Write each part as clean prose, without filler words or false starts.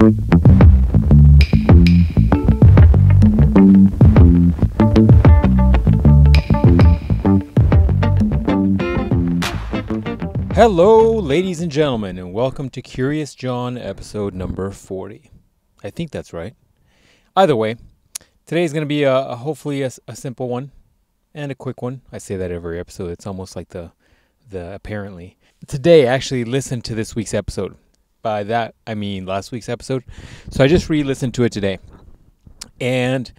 Hello, ladies and gentlemen, and welcome to Curious John, episode number 40. I think that's right. Either way, today is going to be hopefully a simple one and a quick one. I say that every episode. It's almost like the apparently. Today, I actually listened to this week's episode. By that, I mean last week's episode. So I just re-listened to it today. And,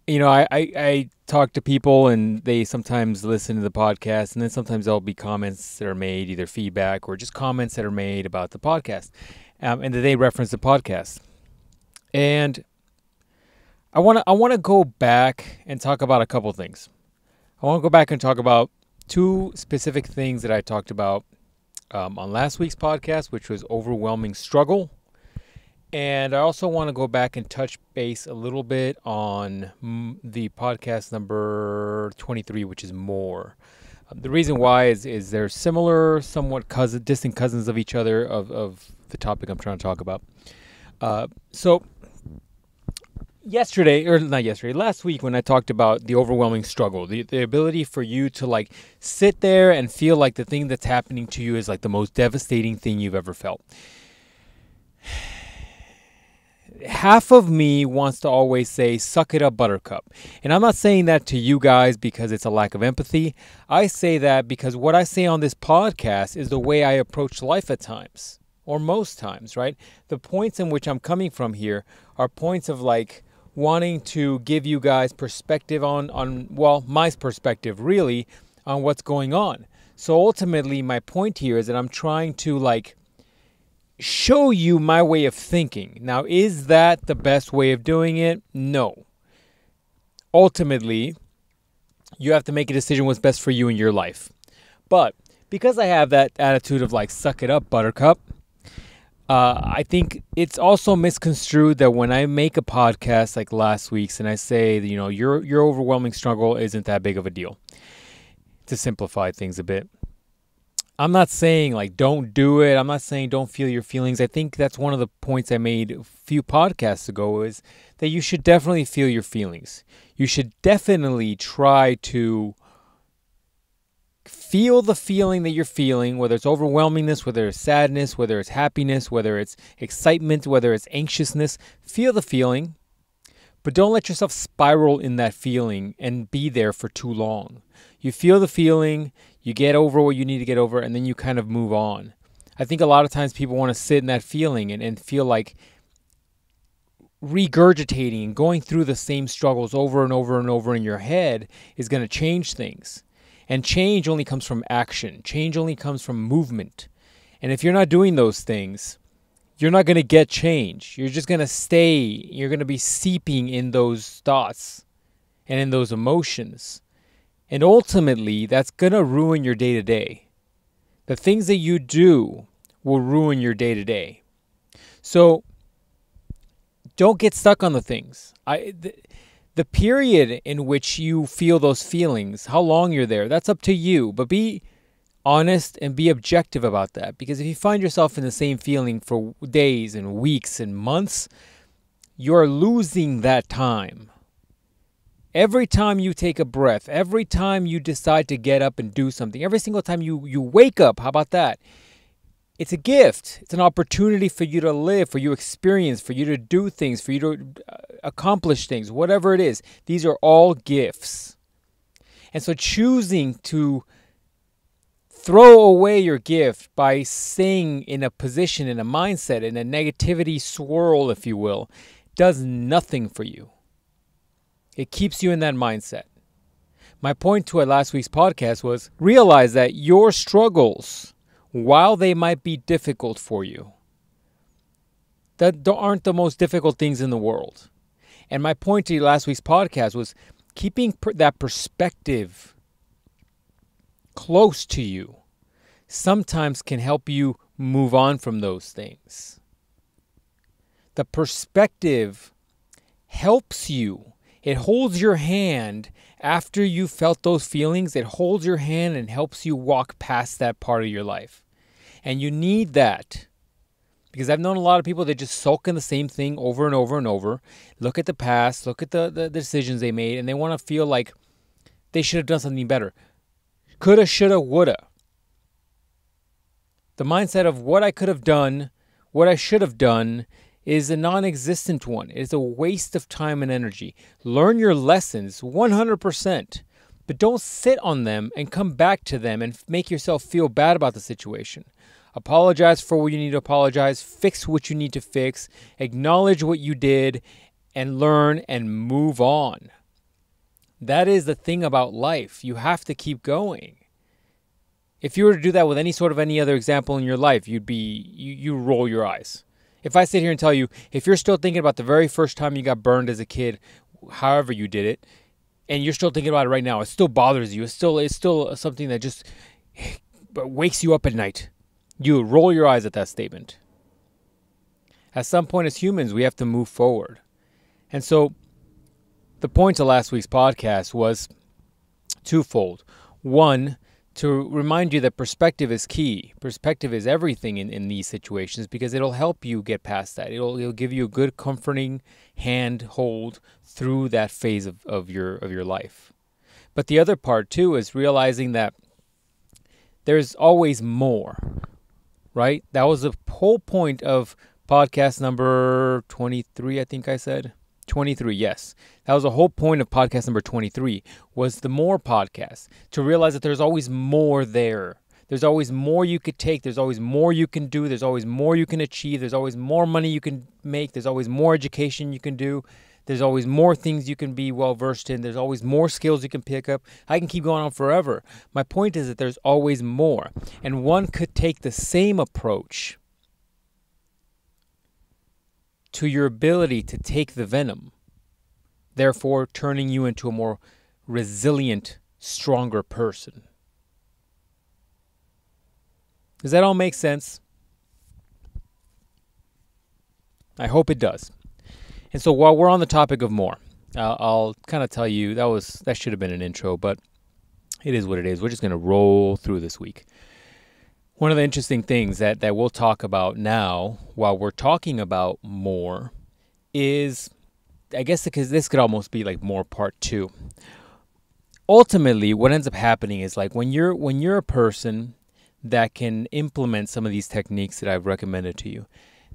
you know, I talk to people and they sometimes listen to the podcast, and then sometimes there'll be comments that are made, either feedback or just comments that are made about the podcast, and that they reference the podcast. And I want to go back and talk about a couple things. I want to go back and talk about two specific things that I talked about on last week's podcast, which was overwhelming struggle. And I also want to go back and touch base a little bit on the podcast number 23, which is more. The reason why is they're similar, somewhat distant cousins of each other, of the topic I'm trying to talk about. So last week when I talked about the overwhelming struggle, the ability for you to like sit there and feel like the thing that's happening to you is like the most devastating thing you've ever felt. Half of me wants to always say, suck it up, buttercup. And I'm not saying that to you guys because it's a lack of empathy. I say that because what I say on this podcast is the way I approach life at times, or most times, right? The points in which I'm coming from here are points of like wanting to give you guys perspective on my perspective really on what's going on. So ultimately my point here is that I'm trying to like show you my way of thinking. Now, is that the best way of doing it? No. Ultimately, you have to make a decision what's best for you in your life. But because I have that attitude of like, suck it up, buttercup, I think it's also misconstrued that when I make a podcast like last week's and I say, you know, your overwhelming struggle isn't that big of a deal, to simplify things a bit. I'm not saying like don't do it. I'm not saying don't feel your feelings. I think that's one of the points I made a few podcasts ago is that you should definitely feel your feelings. You should definitely try to feel the feeling that you're feeling, whether it's overwhelmingness, whether it's sadness, whether it's happiness, whether it's excitement, whether it's anxiousness. Feel the feeling, but don't let yourself spiral in that feeling and be there for too long. You feel the feeling, you get over what you need to get over, and then you kind of move on. I think a lot of times people want to sit in that feeling and feel like regurgitating and going through the same struggles over and over and over in your head is going to change things. And change only comes from action. Change only comes from movement. And if you're not doing those things, you're not going to get change. You're just going to stay. You're going to be seeping in those thoughts and in those emotions. And ultimately, that's going to ruin your day-to-day. The things that you do will ruin your day-to-day. So don't get stuck on the things. The period in which you feel those feelings, how long you're there, that's up to you. But be honest and be objective about that. Because if you find yourself in the same feeling for days and weeks and months, you're losing that time. Every time you take a breath, every time you decide to get up and do something, every single time you wake up, how about that? It's a gift. It's an opportunity for you to live, for you to experience, for you to do things, for you to accomplish things, whatever it is. These are all gifts. And so choosing to throw away your gift by staying in a position, in a mindset, in a negativity swirl, if you will, does nothing for you. It keeps you in that mindset. My point to last week's podcast was realize that your struggles, while they might be difficult for you, that aren't the most difficult things in the world. And my point to last week's podcast was keeping that perspective close to you sometimes can help you move on from those things. The perspective helps you. It holds your hand after you felt those feelings. It holds your hand and helps you walk past that part of your life. And you need that. Because I've known a lot of people that just sulk in the same thing over and over and over. Look at the past, look at the decisions they made, and they want to feel like they should have done something better. Coulda, shoulda, woulda. The mindset of what I could have done, what I should have done, is a non-existent one. It's a waste of time and energy. Learn your lessons 100%, but don't sit on them and come back to them and make yourself feel bad about the situation. Apologize for what you need to apologize, fix what you need to fix, acknowledge what you did, and learn and move on. That is the thing about life. You have to keep going. If you were to do that with any other example in your life, you roll your eyes. If I sit here and tell you, if you're still thinking about the very first time you got burned as a kid, however you did it, and you're still thinking about it right now, it still bothers you. It's still something that just wakes you up at night. You roll your eyes at that statement. At some point as humans, we have to move forward. And so the point of last week's podcast was twofold. One, to remind you that perspective is key. Perspective is everything in these situations because it'll help you get past that. It'll give you a good comforting hand hold through that phase of your life. But the other part too is realizing that there's always more, right? That was the whole point of podcast number 23, I think I said. 23, yes. That was the whole point of podcast number 23, was the more podcast, to realize that there's always more there. There's always more you could take. There's always more you can do. There's always more you can achieve. There's always more money you can make. There's always more education you can do. There's always more things you can be well versed in. There's always more skills you can pick up. I can keep going on forever. My point is that there's always more. And one could take the same approach to your ability to take the venom, therefore turning you into a more resilient, stronger person. Does that all make sense? I hope it does. And so while we're on the topic of more, I'll kind of tell you, that should have been an intro, but it is what it is. We're just going to roll through this week. One of the interesting things that we'll talk about now, while we're talking about more, is, I guess because this could almost be like more part 2. Ultimately, what ends up happening is like when you're a person that can implement some of these techniques that I've recommended to you,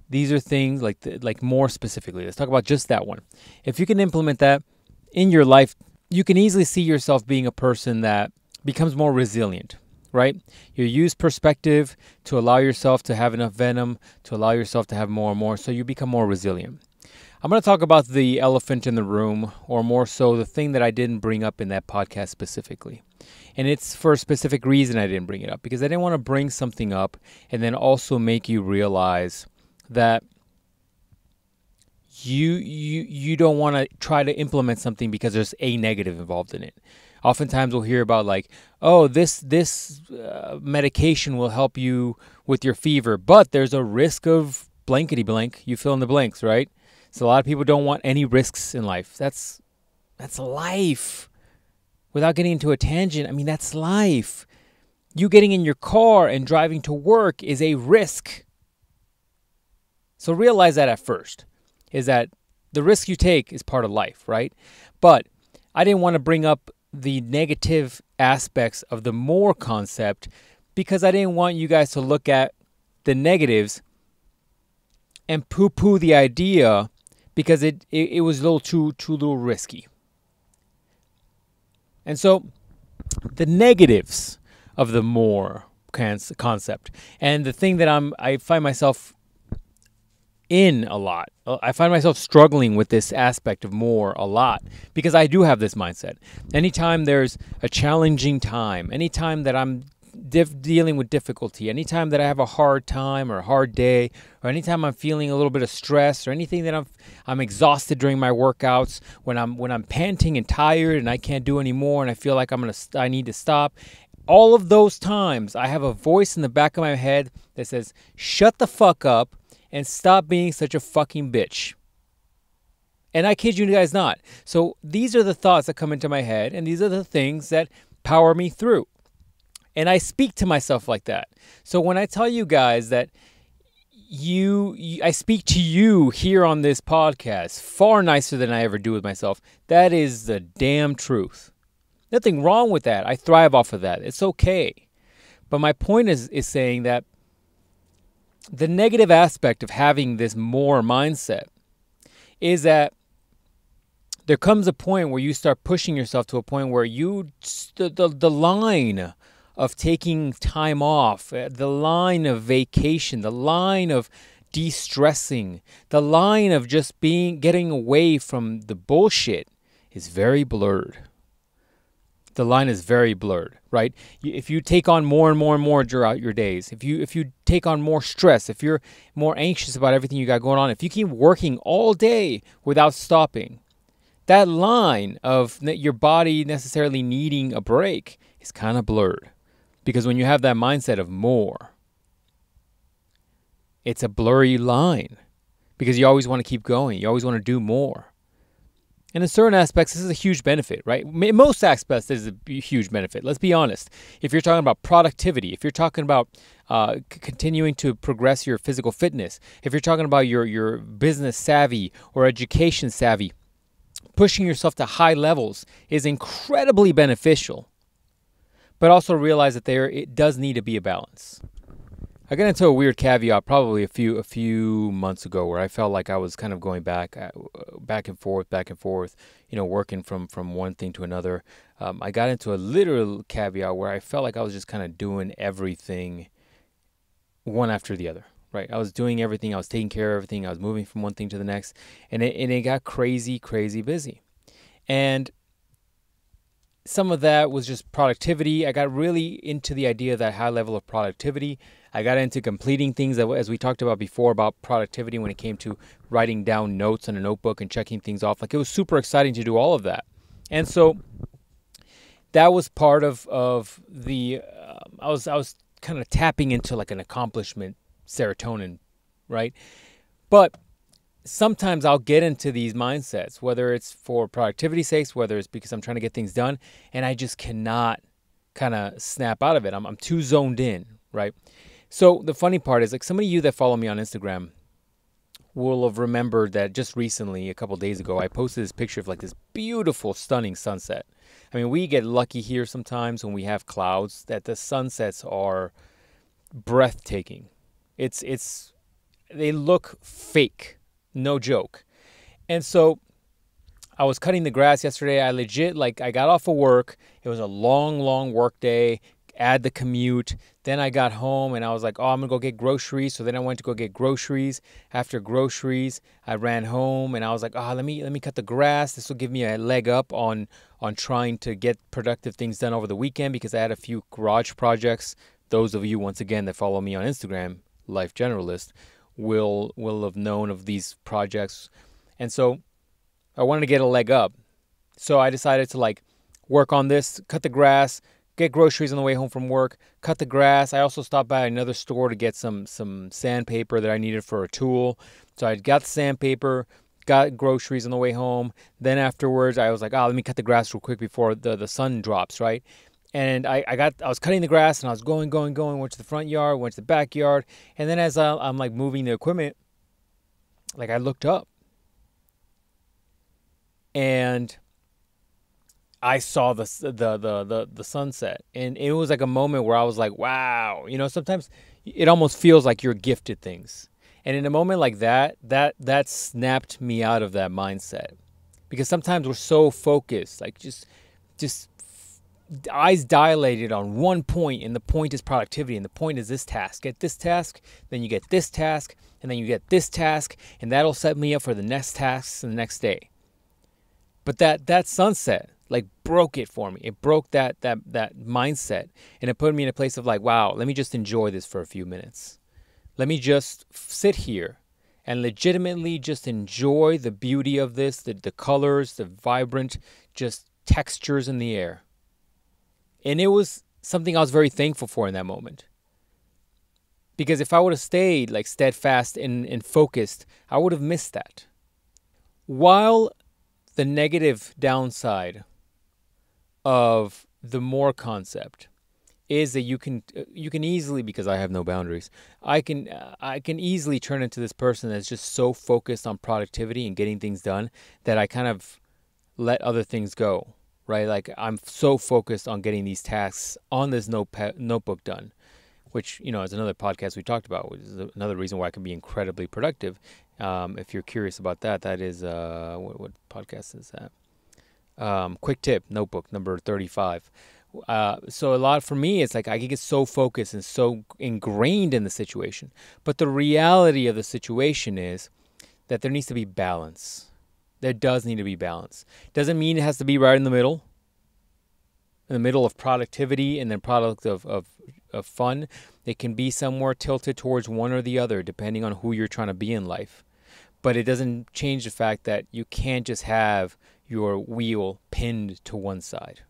these are things like more specifically. Let's talk about just that one. If you can implement that in your life, you can easily see yourself being a person that becomes more resilient. Right? You use perspective to allow yourself to have enough venom, to allow yourself to have more and more, so you become more resilient. I'm going to talk about the elephant in the room, or more so the thing that I didn't bring up in that podcast specifically. And it's for a specific reason I didn't bring it up, because I didn't want to bring something up and then also make you realize that you don't want to try to implement something because there's a negative involved in it. Oftentimes we'll hear about like, oh, this medication will help you with your fever, but there's a risk of blankety blank. You fill in the blanks, right? So a lot of people don't want any risks in life. That's life. Without getting into a tangent, I mean, that's life. You getting in your car and driving to work is a risk. So realize that at first, is that the risk you take is part of life, right? But I didn't want to bring up the negative aspects of the more concept because I didn't want you guys to look at the negatives and poo-poo the idea because it was a little risky. And so the negatives of the more concept, and the thing that I find myself in a lot. I find myself struggling with this aspect of more a lot because I do have this mindset. Anytime there's a challenging time, anytime that I'm dealing with difficulty, anytime that I have a hard time or a hard day, or anytime I'm feeling a little bit of stress, or anything that I'm exhausted during my workouts, when I'm panting and tired and I can't do anymore and I feel like I need to stop, all of those times I have a voice in the back of my head that says, "Shut the fuck up and stop being such a fucking bitch." And I kid you guys not. So these are the thoughts that come into my head, and these are the things that power me through. And I speak to myself like that. So when I tell you guys that I speak to you here on this podcast far nicer than I ever do with myself. That is the damn truth. Nothing wrong with that. I thrive off of that. It's okay. But my point is saying that the negative aspect of having this more mindset is that there comes a point where you start pushing yourself to a point where the line of taking time off, the line of vacation, the line of de-stressing, the line of just getting away from the bullshit is very blurred. The line is very blurred, right? If you take on more and more and more throughout your days, if you take on more stress, if you're more anxious about everything you got going on, if you keep working all day without stopping, that line of your body necessarily needing a break is kind of blurred. Because when you have that mindset of more, it's a blurry line. Because you always want to keep going. You always want to do more. And in certain aspects, this is a huge benefit, right? In most aspects, this is a huge benefit. Let's be honest. If you're talking about productivity, if you're talking about continuing to progress your physical fitness, if you're talking about your business savvy or education savvy, pushing yourself to high levels is incredibly beneficial. But also realize that it does need to be a balance. I got into a weird caveat probably a few months ago where I felt like I was kind of going back and forth, working from one thing to another. I got into a literal caveat where I felt like I was just kind of doing everything one after the other, right? I was doing everything. I was taking care of everything. I was moving from one thing to the next. And it got crazy busy. And some of that was just productivity. I got really into the idea of that high level of productivity. I got into completing things, as we talked about before, about productivity when it came to writing down notes in a notebook and checking things off. Like, it was super exciting to do all of that. And so that was part of the, I was kind of tapping into like an accomplishment serotonin, right? But sometimes I'll get into these mindsets, whether it's for productivity's sake, whether it's because I'm trying to get things done, and I just cannot kind of snap out of it. I'm too zoned in, right? So the funny part is, like, some of you that follow me on Instagram will have remembered that just recently, a couple days ago, I posted this picture of like this beautiful, stunning sunset. I mean, we get lucky here sometimes when we have clouds that the sunsets are breathtaking. They look fake. No joke. And so I was cutting the grass yesterday. I got off of work. It was a long work day. Add the commute. Then I got home and I was like, I'm going to go get groceries. So then I went to go get groceries. After groceries, I ran home and I was like, let me cut the grass. This will give me a leg up on trying to get productive things done over the weekend, because I had a few garage projects. Those of you, once again, that follow me on Instagram, LifeGeneralist, will have known of these projects. And so I wanted to get a leg up. So I decided to work on this, cut the grass, get groceries on the way home from work, cut the grass. I also stopped by another store to get some sandpaper that I needed for a tool. So I got the sandpaper, got groceries on the way home. Then afterwards, I was like, let me cut the grass real quick before the sun drops, right? And I was cutting the grass and I was going, went to the front yard, went to the backyard. And then as I'm moving the equipment, I looked up and I saw the sunset. And it was like a moment where I was like, wow. Sometimes it almost feels like you're gifted things. And in a moment like that snapped me out of that mindset. Because sometimes we're so focused, just eyes dilated on one point, and the point is productivity, and the point is this task. Get this task, then you get this task, and then you get this task, and that'll set me up for the next tasks the next day. But that sunset broke it for me. It broke that mindset, and it put me in a place of wow, let me just enjoy this for a few minutes. Let me just sit here and legitimately just enjoy the beauty of this, the colors, the vibrant just textures in the air. And it was something I was very thankful for in that moment. Because if I would have stayed steadfast and focused, I would have missed that. While the negative downside of the more concept is that you can easily, because I have no boundaries, I can easily turn into this person that's just so focused on productivity and getting things done that I kind of let other things go, right? Like I'm so focused on getting these tasks on this notebook done, which, is another podcast we talked about, which is another reason why I can be incredibly productive. If you're curious about that, that is, what podcast is that? Quick tip, notebook number 35. So a lot for me, it's like I can get so focused and so ingrained in the situation. But the reality of the situation is that there needs to be balance. There does need to be balance. Doesn't mean it has to be right in the middle of productivity and then product of fun. It can be somewhere tilted towards one or the other, depending on who you're trying to be in life. But it doesn't change the fact that you can't just have your wheel pinned to one side.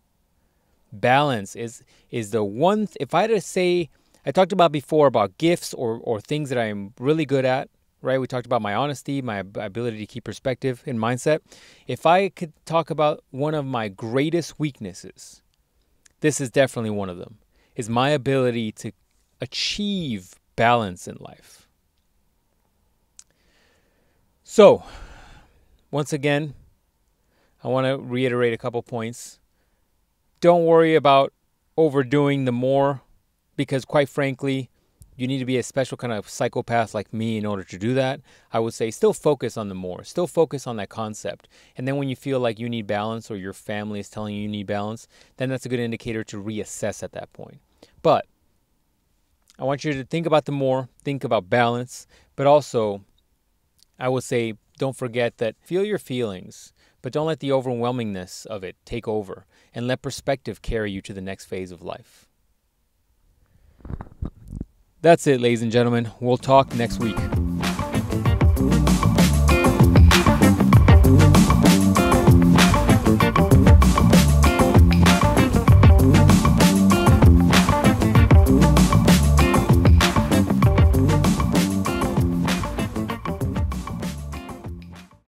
Balance is the one. If I had to say, I talked about before about gifts or things that I'm really good at, right? We talked about my honesty, my ability to keep perspective and mindset. If I could talk about one of my greatest weaknesses, this is definitely one of them, is my ability to achieve balance in life. So, once again, I want to reiterate a couple points. Don't worry about overdoing the more, because quite frankly, you need to be a special kind of psychopath like me in order to do that. I would say still focus on the more. Still focus on that concept. And then when you feel like you need balance or your family is telling you need balance, then that's a good indicator to reassess at that point. But I want you to think about the more, think about balance, but also I would say don't forget that feel your feelings, but don't let the overwhelmingness of it take over, and let perspective carry you to the next phase of life. That's it, ladies and gentlemen. We'll talk next week.